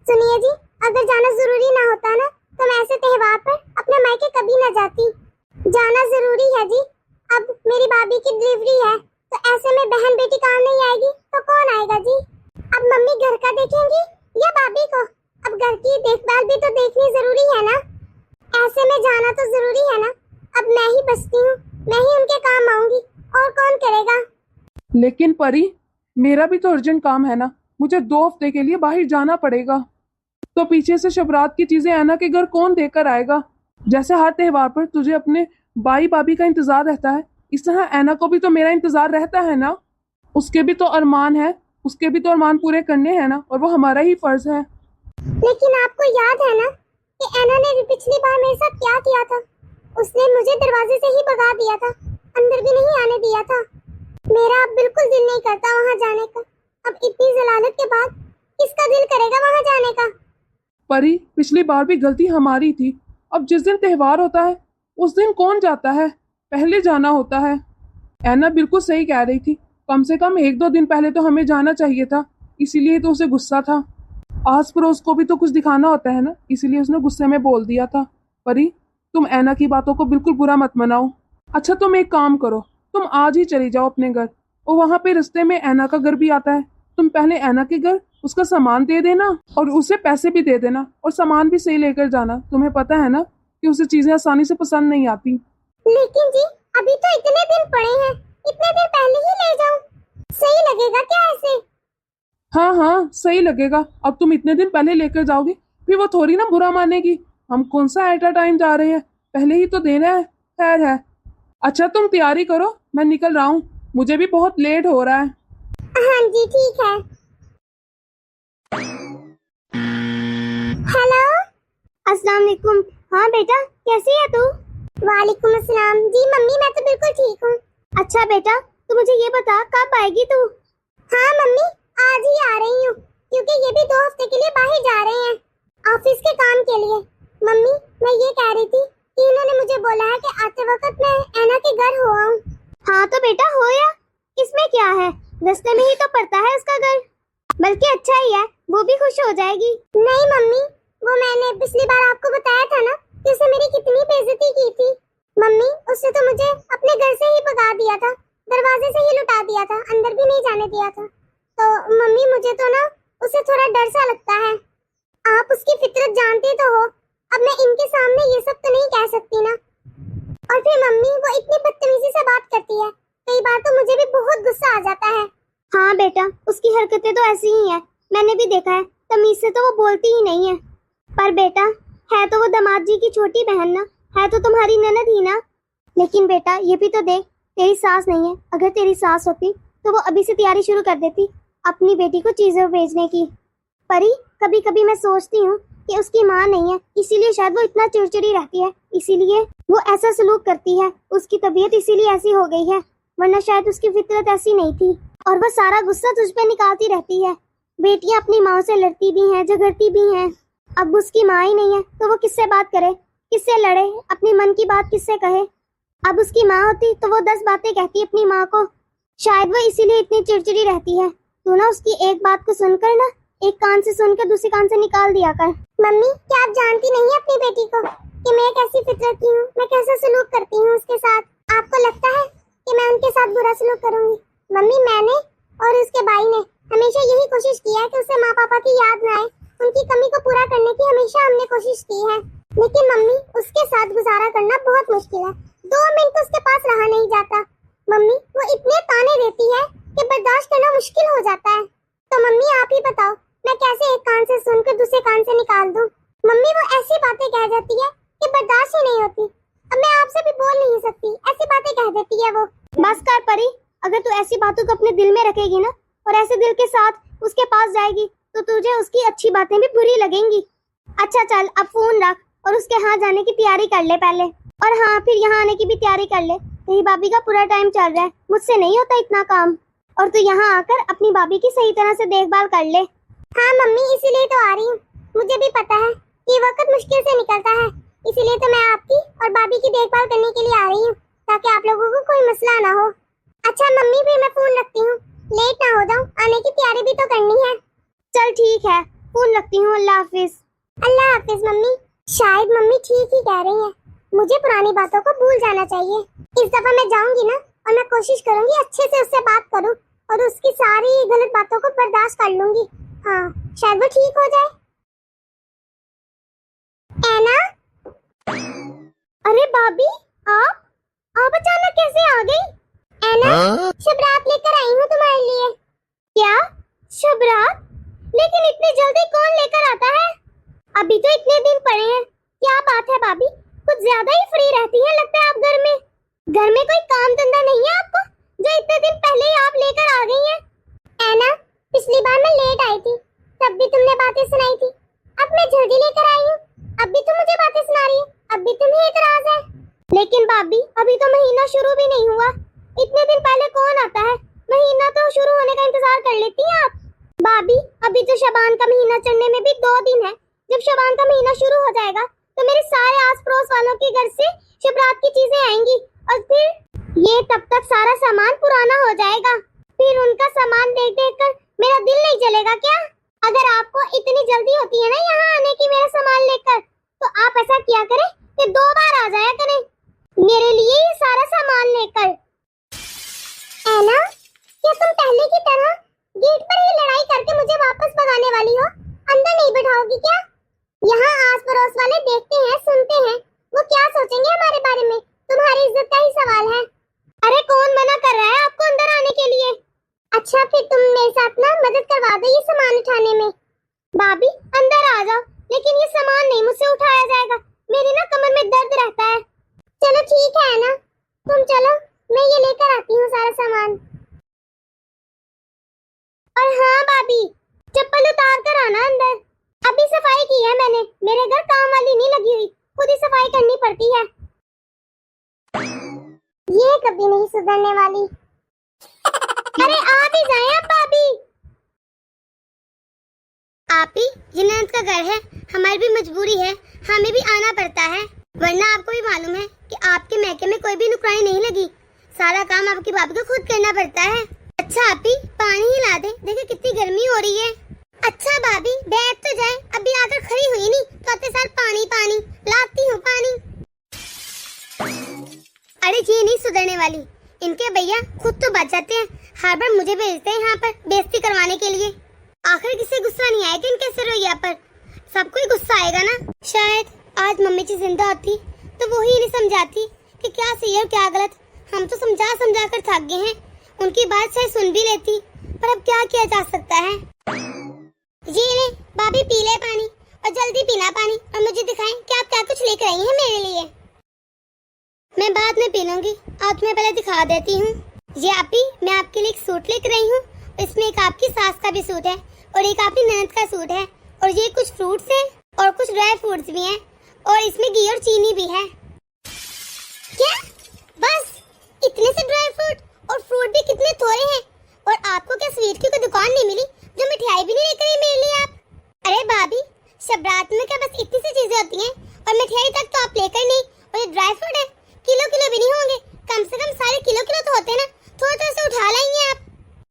सुनिए जी, अगर जाना जरूरी ना होता ना तो मैं ऐसे त्योहार पर अपने मायके कभी ना जाती। जाना जरूरी है जी। अब मेरी भाभी की डिलीवरी है तो ऐसे में बहन बेटी काम नहीं आएगी तो कौन आएगा जी। अब मम्मी घर का देखेंगी या भाभी को? अब घर की देखभाल भी तो देखनी जरूरी है ना। ऐसे में जाना तो जरूरी है ना। अब मैं ही बचती हूँ, मैं ही उनके काम आऊंगी, और कौन करेगा। लेकिन परी, मेरा भी तो अर्जेंट काम है ना। मुझे 2 हफ्ते के लिए बाहर जाना पड़ेगा। तो पीछे से शबरात की चीजें ऐना के घर कौन देकर आएगा? जैसे हर त्योहार पर तुझे अपने भाई भाभी का इंतजार रहता है, इस तरह ऐना को भी तो मेरा इंतजार रहता है ना। उसके भी तो अरमान है, उसके भी तो अरमान पूरे करने हैं ना, और वो हमारा ही फर्ज है। लेकिन आपको याद है ना कि ऐना ने भी पिछली बार मेरे साथ क्या किया था। उसने मुझे दरवाजे से ही भगा दिया था, अंदर भी नहीं आने दिया था। मेरा अब बिल्कुल दिल नहीं करता वहाँ जाने का। अब इतनी जलालत के बाद किसका दिल करेगा वहाँ जाने का। परी, पिछली बार भी गलती हमारी थी। अब जिस दिन त्योहार होता है उस दिन कौन जाता है? पहले जाना होता है। ऐना बिल्कुल सही कह रही थी, कम से कम 1-2 दिन पहले तो हमें जाना चाहिए था। इसीलिए तो उसे गुस्सा था। आस पड़ोस को भी तो कुछ दिखाना होता है ना, इसीलिए उसने गुस्से में बोल दिया था। परी, तुम ऐना की बातों को बिल्कुल बुरा मत मनाओ। अच्छा, तुम एक काम करो, तुम आज ही चली जाओ अपने घर, और वहां पे रास्ते में ऐना का घर भी आता है। तुम पहले ऐना के घर उसका सामान दे देना और उसे पैसे भी दे देना, और सामान भी सही लेकर जाना। तुम्हें पता है ना कि उसे चीजें आसानी से पसंद नहीं आती। लेकिन जी, अभी तो इतने दिन पड़े हैं, इतने दिन पहले ही ले जाऊं, सही लगेगा क्या ऐसे? हाँ हाँ, सही लगेगा। अब तुम इतने दिन पहले लेकर जाओगी, फिर वो थोड़ी ना बुरा मानेगी। हम कौन सा एट अ टाइम जा रहे हैं, पहले ही तो देना है। खैर है। अच्छा, तुम तैयारी करो, मैं निकल रहा हूँ, मुझे भी बहुत लेट हो रहा है। हाँ जी, ठीक है। हेलो, अस्सलाम वालेकुम। हाँ बेटा, कैसी है तू? वालेकुम अस्सलाम। जी मम्मी, मैं तो बिल्कुल ठीक हूँ। अच्छा बेटा, तू मुझे ये बता, कब आएगी तू? हाँ मम्मी, आज ही आ रही हूँ, क्योंकि ये भी 2 हफ्ते के लिए बाहर जा रहे हैं ऑफिस के काम के लिए। मम्मी, मैं ये कह रही थी कि इन्होंने मुझे बोला है कि आते वक्त मैं ऐना के घर हो आऊँ। हाँ तो बेटा हो या, इसमें क्या है, रास्ते में ही तो पड़ता है उसका घर। बल्कि अच्छा ही है, वो भी खुश हो जाएगी। नहीं मम्मी, वो मैंने पिछली बार आपको बताया था ना कि उसने मेरी कितनी बेइज्जती की थी। मम्मी, उसने तो मुझे अपने घर से ही भगा दिया था, दरवाजे से ही लुटा दिया था, अंदर भी नहीं जाने दिया था। तो मम्मी, मुझे तो ना उससे थोड़ा डर सा लगता है। आप उसकी फितरत जानते तो हो। अब मैं इनके सामने ये सब तो नहीं कह सकती ना। और फिर मम्मी, वो इतनी बदतमीजी से बात करती है, कई बार तो मुझे भी बहुत गुस्सा आ जाता है। हाँ बेटा, उसकी हरकतें तो ऐसी ही हैं, मैंने भी देखा है। तमीज से तो वो बोलती ही नहीं है। पर बेटा, है तो वो दामाद जी की छोटी बहन ना, है तो तुम्हारी ननद ही ना। लेकिन बेटा ये भी तो देख, तेरी सास नहीं है। अगर तेरी सास होती तो वो अभी से तैयारी शुरू कर देती अपनी बेटी को चीजें भेजने की। परी, कभी कभी मैं सोचती हूँ कि उसकी माँ नहीं है, इसीलिए शायद वो इतना चिड़चिड़ी रहती है, इसीलिए वो ऐसा सलूक करती है। उसकी तबीयत इसीलिए ऐसी हो गई है, वरना शायद उसकी फितरत ऐसी नहीं थी। और वो सारा गुस्सा तुझ पे निकालती रहती है। बेटियां अपनी माँ से लड़ती भी हैं, झगड़ती भी हैं। अब उसकी माँ ही नहीं है तो वो किससे बात करे, किससे लड़े, अपनी मन की बात किससे कहे। अब उसकी माँ होती तो वो 10 बातें कहती अपनी माँ को। शायद वो इसीलिए इतनी चिड़चिड़ी रहती है। तू ना उसकी एक बात को सुनकर ना, एक कान से सुनकर दूसरे कान से निकाल दिया कर। मम्मी, क्या आप जानती नहीं अपनी बेटी को कि मैं कैसी फितरत की हूँ, मैं कैसा सलूक करती हूँ उसके साथ? आपको लगता है कि मैं उनके साथ बुरा सलूक करूंगी? मम्मी, मैंने और उसके भाई ने हमेशा यही कोशिश की है कि उसे माँ पापा की याद ना आए। उनकी कमी को पूरा करने की हमेशा हमने कोशिश की है। लेकिन मम्मी, उसके साथ गुजारा करना बहुत मुश्किल है। 2 मिनट उसके पास रहा नहीं जाता। मम्मी, वो इतने ताने देती है कि बर्दाश्त करना मुश्किल हो जाता है। तो मम्मी आप ही बताओ, मैं कैसे एक कान से सुनकर दूसरे कान से निकाल दूं? मम्मी, वो ऐसी बातें कह जाती है कि बर्दाश्त ही नहीं होती। अब मैं आपसे भी बोल नहीं सकती, ऐसी बातें कह देती है वो। बस कर परी, अगर तू ऐसी बातों को अपने दिल में रखेगी ना, और ऐसे दिल के साथ उसके पास जाएगी, तो तुझे उसकी अच्छी बातें भी बुरी लगेंगी। अच्छा चल, अब फोन रख और उसके यहाँ जाने की तैयारी कर ले पहले। और हाँ, फिर यहाँ आने की भी तैयारी कर ले। तेरी भाभी का पूरा टाइम चल रहा है, मुझसे नहीं होता इतना काम। और तू यहाँ आकर अपनी भाभी की सही तरह से देखभाल कर ले। हाँ मम्मी, इसीलिए तो आ रही हूँ। मुझे भी पता है कि वक्त मुश्किल से निकलता है, इसीलिए तो मैं आपकी और भाभी की देखभाल करने के लिए आ रही हूँ, ताकि आप लोगों को कोई मसला ना हो। अच्छा मम्मी, फिर मैं फोन रखती हूँ, लेट ना हो जाऊँ, आने की तैयारी भी तो करनी है। चल ठीक है, फोन रखती हूँ, अल्लाह हाफिज। अल्लाह हाफिज मम्मी। शायद मम्मी ठीक ही कह रही हैं, मुझे पुरानी बातों को भूल जाना चाहिए। इस दफा मैं जाऊंगी ना, और मैं कोशिश करूंगी अच्छे से उससे बात करूं और उसकी सारी गलत बातों को बर्दाश्त कर लूंगी। हाँ, शायद वो ठीक हो जाए। ऐना? अरे भाभी, आप अचानक कैसे आ गई? ऐना, शबरात लेकर आई हूँ तुम्हारे लिए। क्या शबरात? लेकिन इतनी जल्दी कौन लेकर आता है? अभी तो इतने दिन पड़े हैं। क्या बात है भाभी, कुछ ज्यादा ही फ्री रहती है लगता है आप घर में। घर में कोई काम धंधा नहीं है आपको जो इतने दिन पहले ही आप लेकर आ गई हैं? ऐना, पिछली बार मैं लेट आई थी, तब भी तुमने बातें सुनाई थी। अब मैं जल्दी लेकर आई हूँ, अब भी तुम मुझे बातें सुना रही हो, अब भी तुम्हें एतराज है? लेकिन भाभी, अभी तो महीना शुरू भी नहीं हुआ, इतने दिन पहले कौन आता है? महीना तो शुरू होने का इंतजार कर लेती हैं आप। भाभी, अभी तो शबान का महीना चढ़ने में भी 2 दिन है। जब शबान का महीना शुरू हो जाएगा तो मेरे सारे आस पड़ोस वालों के घर से शबरात की चीजें आएंगी, और फिर ये तब तक सारा सामान पुराना हो जाएगा। फिर उनका सामान देख देख कर मेरा दिल नहीं चलेगा क्या? अगर आपको इतनी जल्दी होती है ना यहाँ आने की मेरा सामान लेकर, तो आप ऐसा किया करें कि 2 बार आ जाया करें मेरे लिए ये सारा सामान लेकर। ऐना, क्या तुम पहले की तरह गेट पर ही लड़ाई करके मुझे वापस भगाने वाली हो? अंदर नहीं बिठाओगी क्या? यहाँ आस पड़ोस वाले देखते हैं, सुनते हैं, वो क्या सोचेंगे हमारे बारे में? तुम्हारी इज्जत का ही सवाल है। अरे कौन मना कर रहा है आपको अंदर आने के लिए? अच्छा, फिर तुम मेरे साथ ना मदद करवा दो ये सामान उठाने में। भाभी, अंदर आ जाओ, लेकिन ये सामान नहीं मुझसे उठाया जाएगा, मेरी ना कमर में दर्द रहता है। चलो ठीक है ना, तुम चलो, मैं ये लेकर आती हूँ सारा सामान। और हाँ भाभी, चप्पल उतार कर आना अंदर। अभी सफाई की है मैंने, मेरे घर काम वाली नहीं लगी हुई, खुद ही सफाई करनी पड़ती है। ये कभी नहीं सुधरने वाली। अरे आ भी जाए अब भाभी। आप ही, ये नंद का घर है, हमारी भी मजबूरी है, हमें भी आना पड़ता है, वरना आपको भी मालूम है कि आपके मैके में कोई भी नुकरानी नहीं लगी, सारा काम आपकी भाभी को खुद करना पड़ता है। अच्छा आप ही, पानी ही ला दे, देखिए कितनी गर्मी हो रही है। अच्छा भाभी, बैठ तो जाए, अभी आकर खड़ी हुई नहीं तो आते सार पानी पानी लाती हूँ पानी। अरे ये नहीं सुधरने वाली, इनके भैया खुद तो बच जाते हैं, हर बार मुझे भेजते हैं यहाँ पर बेइज्जती करवाने के लिए। आखिर किसी गुस्सा नहीं आएगा इनके सिरोया पर, सबको ही गुस्सा आएगा ना। शायद आज मम्मी जी जिंदा होती तो वो ही नहीं समझाती कि क्या सही है और क्या गलत। हम तो समझा समझा कर थक गए हैं, उनकी बात शायद सुन भी लेती, पर अब क्या किया जा सकता है। ये ले भाभी, पी ले पानी, और जल्दी पीना पानी, और मुझे दिखाएं कि आप क्या कुछ लेकर आई हैं मेरे लिए। मैं बाद में पी लूंगी, आज मैं पहले दिखा देती हूँ। ये आप ही, मैं आपके लिए एक सूट लेकर आई हूँ, इसमें एक आपकी सास का भी सूट है और एक आपकी ननद का सूट है, और ये कुछ फ्रूट्स हैं और कुछ ड्राई फ्रूट्स भी हैं, और इसमें घी और चीनी भी है। क्या बस इतने से ड्राई फ्रूट, और फ्रूट भी कितने थोड़े हैं? और आपको क्या स्वीट की कोई दुकान नहीं मिली जो मिठाई भी नहीं लेकर आई मेरे लिए आप? अरे भाभी, शबरात में क्या बस इतनी सी चीजें होती हैं, और मिठाई तक तो आप लेकर नहीं, और ये ड्राई फ्रूट है, किलो किलो भी नहीं होंगे, कम से कम सारे किलो किलो तो होते हैं ना, थोड़ा थोड़ा से उठा लाएंगे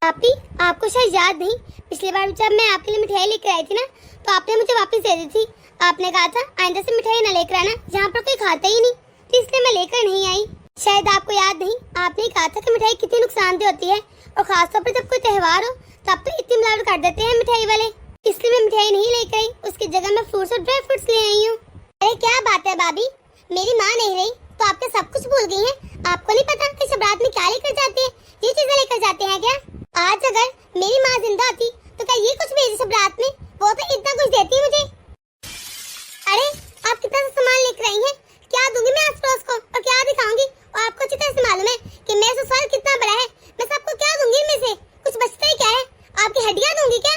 आप ही। आपको शायद याद नहीं, पिछली बार जब मैं आपके लिए मिठाई लेकर आई थी ना, तो आपने मुझे वापस दे दी थी। आपने कहा था आइंदा से मिठाई न लेकर आना, जहाँ पर कोई खाता ही नहीं, तो इसलिए मैं लेकर नहीं आई। शायद आपको याद नहीं, आपने कहा था कि मिठाई कितनी नुकसानदेह होती है, और खासतौर पर जब कोई त्योहार हो तब तो इतनी मिलावट कर देते हैं मिठाई वाले, इसलिए मैं मिठाई नहीं लेकर आई, उसकी जगह मैं फ्रूट्स और ड्राई फ्रूट्स ले आई हूँ। अरे क्या बात है भाभी, मेरी माँ नहीं रही तो आपके सब कुछ भूल गई हैं? आपको नहीं पता कि शबरात में क्या लेकर जाते हैं? ये चीजें लेकर जाते हैं क्या? आज अगर मेरी माँ जिंदा होती तो क्या ये कुछ भेजी शबरात में? वो तो इतना कुछ देती मुझे। अरे आप कितना सामान लेकर आई हैं? क्या दूंगी मैं आस पड़ोस को, और क्या दिखाऊंगी? और आपको अच्छी तरह से मालूम है कि मेरा ससुराल कितना बड़ा है, मैं सबको क्या दूंगी इनमें से? कुछ बचता ही क्या है? आपकी हड्डियां दूंगी क्या?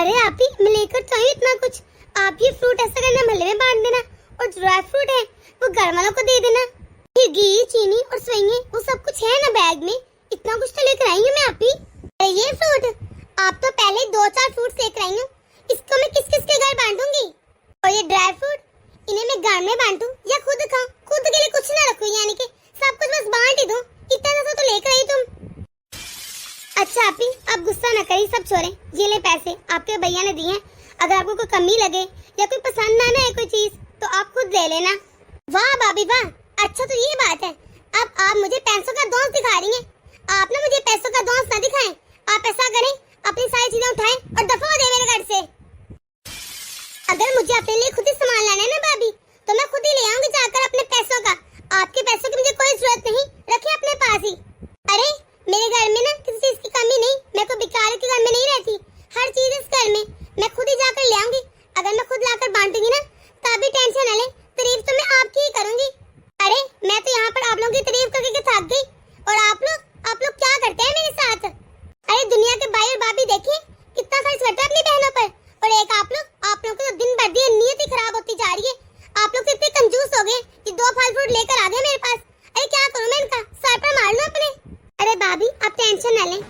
अरे आप ही, मैं लेकर तो आई इतना कुछ। आप ये फ्रूट ऐसा करना, महल्ले में बांट देना, और ड्राई फ्रूट है वो घर वालों को दे देना, फिर घी चीनी और सवैये वो सब कुछ है ना बैग में, इतना कुछ तो लेकर आई हूँ मैं आप ही। अरे ये फ्रूट, आप तो पहले 2-4 फ्रूट लेकर आई हूँ, इसको मैं किस किस के घर बांटूंगी? और ये ड्राई फ्रूट, इन्हें मैं घर में बांटूं या खुद खाऊं? खुद के लिए कुछ ना रखूं, यानी कि सब कुछ बस बांट ही दूं? इतना सा तो लेकर आई तुम। अच्छा आप ही, आप गुस्सा न करिए, सब छोड़ें, ये ले पैसे आपके भैया ने दिए हैं, अगर आपको कोई कमी लगे या कोई पसंद ना आए कोई चीज तो आप खुद ले लेना। वाह भाभी वाह, अच्छा तो ये बात है, अब आप मुझे पैसों का दोस्त दिखा रही हैं। आप ना मुझे पैसों का दोस्त ना दिखाएं, आप ऐसा करें अपनी सारी चीजें उठाएं और दफा हो जाए मेरे घर से। अगर मुझे अपने लिए खुद ही सामान लाना है ना भाभी, तो मैं खुद ही ले आऊंगी जाकर अपने पैसों का। आपके पैसों की मुझे कोई जरूरत नहीं, रखिए अपने पास ही। अरे मेरे घर में ना किसी चीज की कमी नहीं, मैं कोई भिखारी के घर में नहीं रहती, हर चीज इस घर में मैं खुद ही जाकर ले आऊंगी। अगर मैं खुद लाकर बांटूंगी ना तभी टेंशन न ले, तारीफ तो मैं आपकी ही करूंगी। अरे मैं तो यहाँ पर आप लोगों की तारीफ करके थक गई, और आप लोग क्या करते हैं मेरे साथ? अरे दुनिया के भाई और भाभी देखिए कितना खर्च करते हैं अपनी बहनों पर, और एक आप लोगों की तो दिन भर दिन नीयत ही खराब होती जा रही है। आप लोग इतने कंजूस हो गए कि 2 फल फ्रूट लेकर आ गए मेरे पास। अरे क्या करूं मैं इनका, सर पर मार लूं अपने? अरे भाभी आप टेंशन न लें,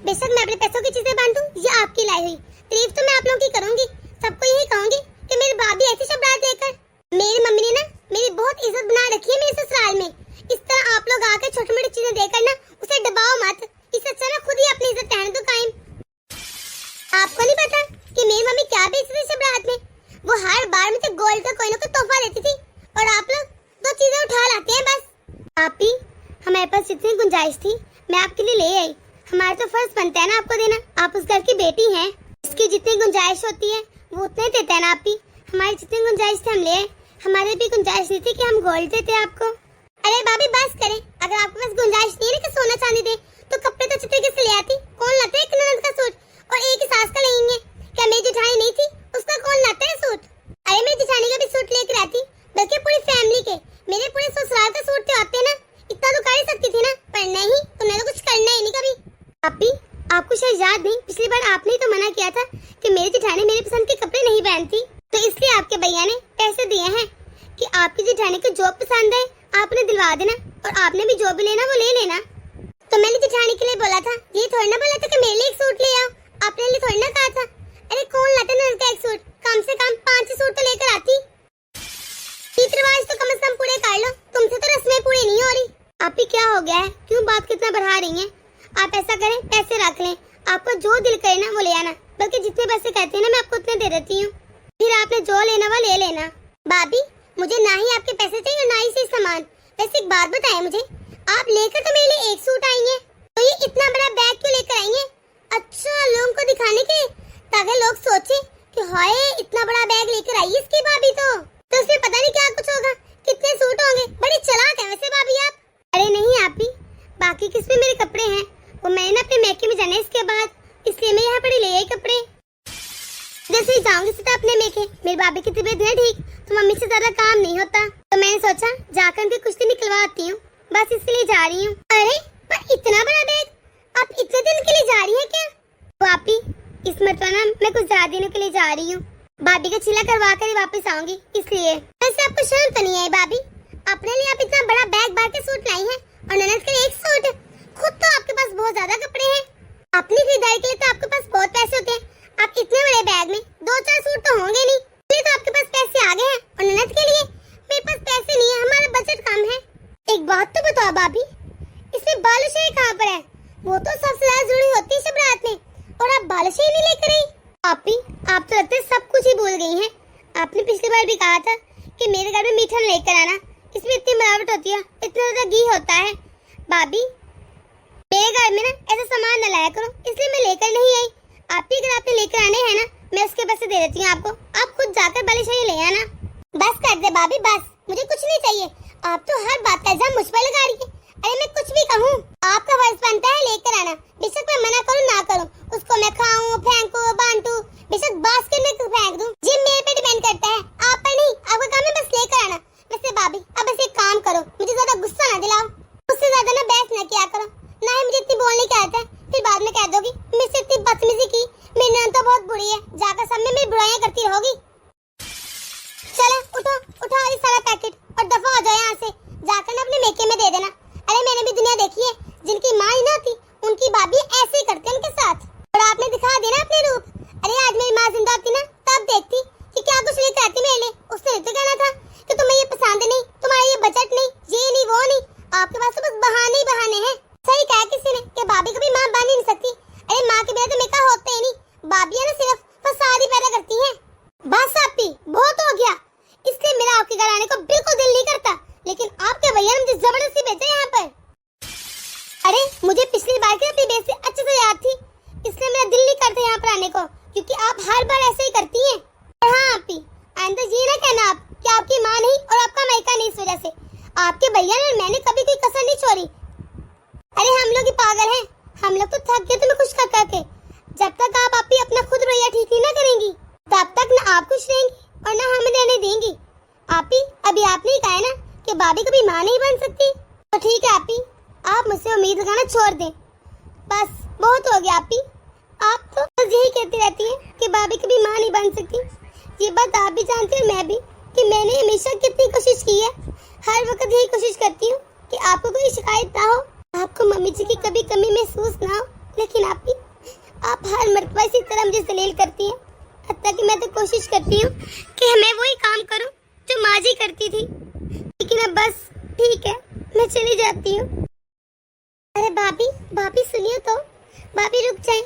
बेशक मैं अपने पैसों की चीजें बांटूं या आपकी लाई हुई, तारीफ तो मैं आप लोगों की करूंगी। सबको यही कहूंगी कि मेरी भाभी ऐसी शब्दात देकर, मेरी मम्मी ने ना मेरी बहुत इज्जत बना रखी है मेरे ससुराल में। इस तरह आप लोग आकर छोटी मोटी चीजें देकर ना उसे दबाओ मत, इससे अच्छा ना खुद ही अपनी इज्जत रहने दो कायम। आपको नहीं पता कि मेरी मम्मी क्या बेचती थी शब्दात में? वो हर बार मुझे गोल्ड का कोई ना कोई तोहफा देती थी, और आप लोग 2 चीजें उठा लाते हैं बस। आप ही हमारे पास जितनी गुंजाइश थी मैं आपके लिए ले आई, हमारा तो फर्ज बनता है ना आपको देना, आप उस घर की बेटी हैं। इसकी जितनी गुंजाइश होती है वो उतने देते हैं ना आप ही। हमारी जितनी गुंजाइश थी हम ले आए, हमारे भी गुंजाइश नहीं थी कि हम गोल्ड देते आपको। अरे भाभी बस करें, अगर आपके पास गुंजाइश नहीं है कि सोना चांदी दे तो कपड़े तो अच्छे तरीके से ले आती। कौन लाता है एक ननद का सूट और एक ही सास का लेंगे? क्या मेरी जेठानी नहीं थी, उसका कौन लाता है सूट? अरे मेरी जेठानी का भी सूट लेकर आती, बल्कि पूरी फैमिली के, मेरे पूरे ससुराल का सूट तो आते ना, इतना तो कर ही सकती थी ना, पर नहीं, तुमने तो कुछ करना ही नहीं कभी। अभी आपको शायद याद नहीं, पिछली बार आपने ही तो मना किया था कि मेरी जेठानी मेरी पसंद के कपड़े नहीं पहनती, तो इसलिए आपके भैया ने पैसे दिए हैं कि आपकी जेठानी को जो पसंद है आपने दिलवा देना, और आपने भी जो भी लेना वो ले लेना। तो मैंने जेठानी के लिए बोला था, ये थोड़ी ना बोला था कि मेरे लिए एक सूट ले आओ, अपने लिए थोड़ी ना कहा था। अरे कौन लाता है ननद का एक सूट, कम से कम 5 सूट तो लेकर आती। रीत रिवाज तो कम से कम पूरे कर लो, तुमसे तो रस्में पूरी नहीं हो रही। आप ही क्या हो गया है, क्यों बात कितना बढ़ा रही हैं? आप ऐसा करें, पैसे रख लें, आपको जो दिल करे ना वो ले आना, बल्कि जितने पैसे कहते हैं ना मैं आपको उतने दे देती हूँ, फिर आपने जो लेना वो ले लेना। भाभी मुझे ना ही आपके पैसे चाहिए और ना ही से सामान। वैसे एक बात बताएं मुझे, आप लेकर तो मेरे लिए एक सूट आई हैं, तो ये इतना बड़ा बैग क्यों लेकर आई हैं? अच्छा, लोगों को दिखाने के, ताकि लोग सोचे कि हाय इतना बड़ा बैग लेकर आई है इसकी भाभी, तो उसमें पता नहीं क्या कुछ होगा, कितने सूट होंगे। बड़ी चालाक है वैसे भाभी आप। अरे नहीं आप ही, बाकी किसमें मेरे कपड़े हैं, वो मैंने ना अपने मैके में जाना है इसके बाद, इसलिए मैं यहाँ पर ले आई कपड़े। जैसे ही जाऊंगी सीधा अपने मेके, मेरी भाभी की तबीयत नहीं ठीक, तो मम्मी से ज्यादा काम नहीं होता, तो मैंने सोचा जाकर उनके कुछ दिन निकलवा आती हूँ, बस इसलिए जा रही हूँ। अरे पर इतना बड़ा बैग आप इतने दिन के लिए जा रही हैं क्या? भाभी इस मरतबा ना मैं कुछ ज्यादा दिनों के लिए जा रही हूँ, भाभी का छिला करवा कर ही वापस आऊंगी, इसलिए। वैसे आपको शर्म तो नहीं आई भाभी, अपने लिए आप इतना बड़ा बैग भर के सूट लाई हैं, और ननद के लिए एक सूट? खुद तो आपके पास बहुत ज्यादा कपड़े हैं, अपनी खरीदारी के लिए तो आपके पास बहुत पैसे होते हैं, आप इतने बड़े बैग में 2-4 सूट तो होंगे नहीं, इसलिए तो आपके पास पैसे आ गए हैं। और ननद के लिए मेरे पास पैसे नहीं है, हमारा बजट कम है। एक बात तो बताओ भाभी, इसमें बालूशाही कहाँ पर है? वो तो सबसे ज्यादा जुड़ी होती है शबरात में, और आप बालूशाही नहीं लेकर आई। आप तो लगता है सब कुछ ही भूल गई हैं। आपने पिछली बार भी कहा था कि मेरे घर में मीठा लेकर आना, इसमें इतनी मिलावट होती है, इतना ज्यादा घी होता है। भाभी मेरे घर में ना ऐसा सामान न लाया करो, इसलिए मैं लेकर नहीं आई। आप ही अगर आपने लेकर आने हैं ना, मैं उसके पैसे दे देती हूँ आपको, आप खुद जाकर बालूशाही ले आना। बस कर दे भाभी बस, मुझे कुछ नहीं चाहिए, आप तो हर बात का इल्जाम मुझ पर लगा रही है। अरे मैं कुछ भी कहूँ आपका फर्ज बनता है लेकर आना, बेशक मैं मना करूँ ना करूँ, उसको मैं खाऊं फेंकूं बांटूं, बेशक बास्केट में फेंक दूं, ये मेरे पे डिपेंड करता है, आप पर नहीं। आपका काम है बस लेकर आना। वैसे भाभी अब ऐसे एक काम करो, मुझे ज्यादा गुस्सा ना दिलाओ, उससे ज्यादा ना बहस ना किया करो, ना ही मुझे इतनी बोलने की आदत है, फिर बाद में कह दोगी मुझसे इतनी बदतमीजी की, मेरी ननद तो बहुत बुरी है, जाकर सब में मेरी बुराइयां करती रहोगी। चलो उठो ये सारा पैकेट और दफा हो जाओ यहाँ से, जाकर ना अपने मेके में दे देना। अरे मैंने भी दुनिया देखी है, जिनकी माँ ही ना होती उनकी भाभी ऐसे ही करते हैं उनके साथ, और आपने दिखा दिया ना अपने रूप। अरे आज मेरी माँ जिंदा होती ना, तब को बिल्कुल दिल नहीं करता, लेकिन आपके भैया ने मुझे जबरदस्ती भेजा यहाँ पर। अरे मुझे पिछली बार की अपनी बेइज्जती अच्छे से याद थी, इसलिए मेरा दिल नहीं करता यहाँ पर आने को, क्योंकि आप हर बार ऐसे ही करती हैं। और हाँ आपी, आइंदा ये ना कहना आप कि आपकी माँ नहीं और आपका मायका नहीं, इस वजह से आपके भैया ने और मैंने कभी कोई कसर नहीं छोड़ी। अरे हम लोग ही पागल हैं, हम लोग तो थक गए तुम्हें खुश कर करके। जब तक आप आपी अपना खुद रवैया ठीक नहीं ना करेंगी, तब तक ना आप खुश रहेंगी और ना हमें रहने देंगी। आपी अभी आपने ही कहा है ना कि भाभी कभी माँ नहीं बन सकती, तो ठीक है आपी, आप मुझसे उम्मीद लगाना छोड़ दें। बस बहुत हो गया आपी, आप तो बस यही कहती रहती हैं कि भाभी कभी माँ नहीं बन सकती। ये बात आप भी जानती हैं मैं भी, कि मैंने हमेशा कितनी कोशिश की है। हर वक्त यही कोशिश करती हूँ कि आपको कोई शिकायत ना हो, आपको मम्मी जी की कभी कमी महसूस ना हो, लेकिन आप हर मर्तबा इसी तरह मुझे जलील करती हैं। हत्ता कि मैं तो कोशिश करती हूँ कि मैं वही काम करूँ जो माँ जी करती थी, लेकिन अब बस ठीक है, मैं चली जाती हूँ। अरे भाभी सुनियो तो, भाभी रुक जाएं,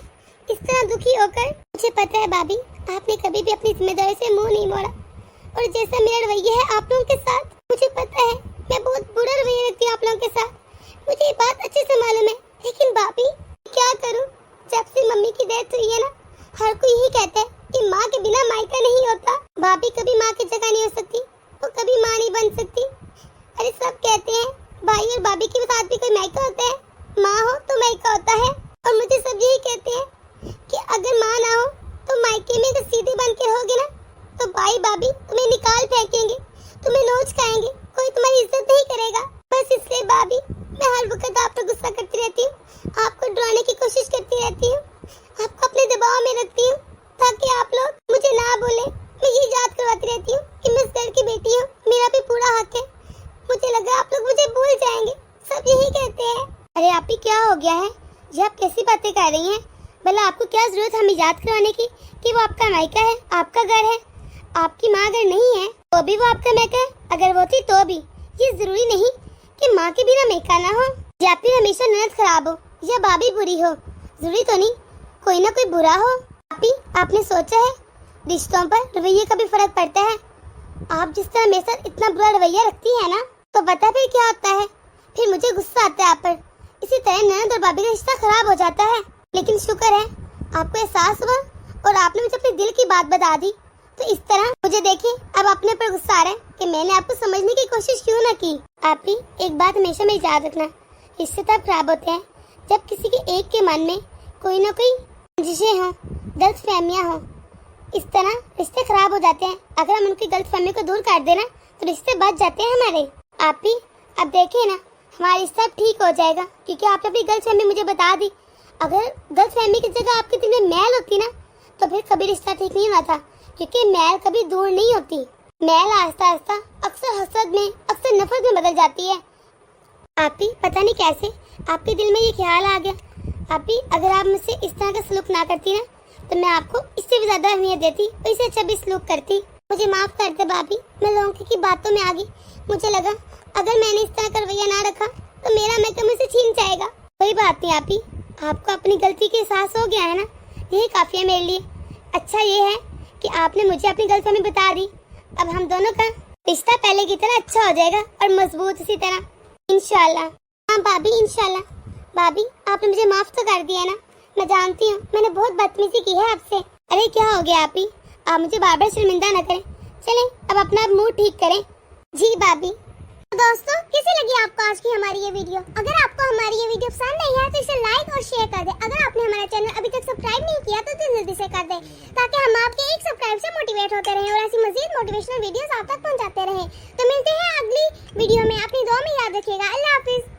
इस तरह दुखी होकर। मुझे पता है भाभी, आपने कभी भी अपनी जिम्मेदारी से मुंह नहीं मोड़ा, और जैसा मेरा रवैया है आप लोगों के साथ, मुझे पता है मैं बहुत बुरा रवैया रखती हूँ आप लोगों के साथ, मुझे ये बात अच्छे से मालूम है। लेकिन भाभी क्या करूँ, जब से मम्मी की डेथ हुई है ना, हर कोई यही कहता है कि माँ के बिना मायका नहीं होता। भाभी कभी माँ की जगह नहीं हो सकती, वो कभी माँ नहीं बन सकती। अरे सब कहते हैं भाई और भाभी के साथ भी कोई मायका होता है, माँ हो तो मायका होता है, और मुझे सब यही कहते हैं कि अगर माँ ना हो तो मायके में अगर सीधे बन के रहोगे ना, तो भाई भाभी तुम्हें निकाल फेंकेंगे, तुम्हें नोच खाएंगे, कोई तुम्हारी इज्जत नहीं करेगा। बस इसलिए भाभी मैं हर वक्त आप पर गुस्सा करती रहती हूँ, आपको डराने की कोशिश करती रहती हूँ, आपको अपने दबाव में रखती हूँ, ताकि आप लोग मुझे ना बोले। मैं ये याद करवाती रहती हूँ कि मैं इस घर की बेटी हूँ, मेरा भी पूरा हक है। मुझे लगा आप लोग मुझे भूल जाएंगे, सब यही कहते हैं। अरे आप ही क्या हो गया है, ये आप कैसी बातें कर रही हैं? भला आपको क्या जरूरत हमें याद करवाने की कि वो आपका मायका है, आपका घर है। आपकी माँ अगर नहीं है तो भी वो आपका मायका है, अगर वो थी तो भी। ये जरूरी नहीं कि माँ के बिना मायका ना हो, या फिर हमेशा ननद खराब हो या भाभी बुरी हो। जरूरी तो नहीं कोई ना कोई बुरा हो। आपने सोचा है रिश्तों पर रवैये का भी फर्क पड़ता है? आप जिस तरह मेरे साथ इतना बुरा रवैया रखती है ना, तो पता फिर क्या होता है, फिर मुझे गुस्सा आता है आप पर। इसी तरह ननद और भाभी का रिश्ता खराब हो जाता है। लेकिन शुक्र है आपको एहसास हुआ और आपने मुझे अपने दिल की बात बता दी। तो इस तरह मुझे देखिए अब अपने पर गुस्सा आ रहा है कि मैंने आपको समझने की कोशिश क्यों ना की। आप ही एक बात हमेशा में याद रखना, रिश्ते तब खराब होते हैं जब किसी के एक के मन में कोई ना कोई रंजिशें हों, गलतफहमियां हों। इस तरह रिश्ते खराब हो जाते हैं। अगर हम उनकी गलतफहमी को दूर कर देना तो रिश्ते बच जाते हैं हमारे। आप ही अब देखिए ना, हमारा रिश्ता ठीक हो जाएगा, क्योंकि आपने अपनी गलतफहमी मुझे बता दी। अगर गलतफहमी की जगह आपके दिल में मैल होती ना, तो फिर कभी रिश्ता ठीक नहीं होता, क्योंकि मैल कभी दूर नहीं होती। मैल आहिस्ता आहिस्ता अक्सर हसद में, अक्सर नफरत में बदल जाती है। आप ही पता नहीं कैसे आपके दिल में ये ख्याल आ गया। आप ही अगर आप मुझसे इस तरह का सलूक ना करती ना, तो मैं आपको इससे भी ज्यादा अहमियत देती, इससे अच्छा भी सलूक करती। मुझे माफ कर दे भाभी, मैं लोगों की बातों में आ गई। मुझे लगा अगर मैंने इस तरह का रवैया ना रखा तो मेरा महकम मुझसे छीन जाएगा। कोई बात नहीं आप ही, आपको अपनी गलती का एहसास हो गया है ना, यही काफी है मेरे लिए। अच्छा ये है कि आपने मुझे अपनी गलतफहमी बता दी। अब हम दोनों का रिश्ता पहले की तरह अच्छा हो जाएगा और मजबूत इसी तरह इंशाल्लाह। हाँ भाभी इंशाल्लाह। भाभी आपने मुझे माफ तो कर दिया ना, मैं जानती हूँ मैंने बहुत बदतमीजी की है आपसे। अरे क्या हो गया आप ही, आप मुझे बार बार शर्मिंदा न करें। चलें अब अपना मूड ठीक करें। जी भाभी। तो दोस्तों कैसी लगी आपको आज की हमारी ये वीडियो? अगर आपको हमारी ये वीडियो पसंद आई है तो इसे लाइक और शेयर कर दें। अगर आपने हमारा चैनल अभी तक सब्सक्राइब नहीं किया तो जल्दी से कर दें, ताकि हम आपके एक सब्सक्राइब से मोटिवेट होते रहें और ऐसी मजीद मोटिवेशनल वीडियोस आप तक पहुंचाते रहें। तो मिलते हैं अगली वीडियो में, अपनी दुआ में याद रखिएगा। अल्लाह हाफिज।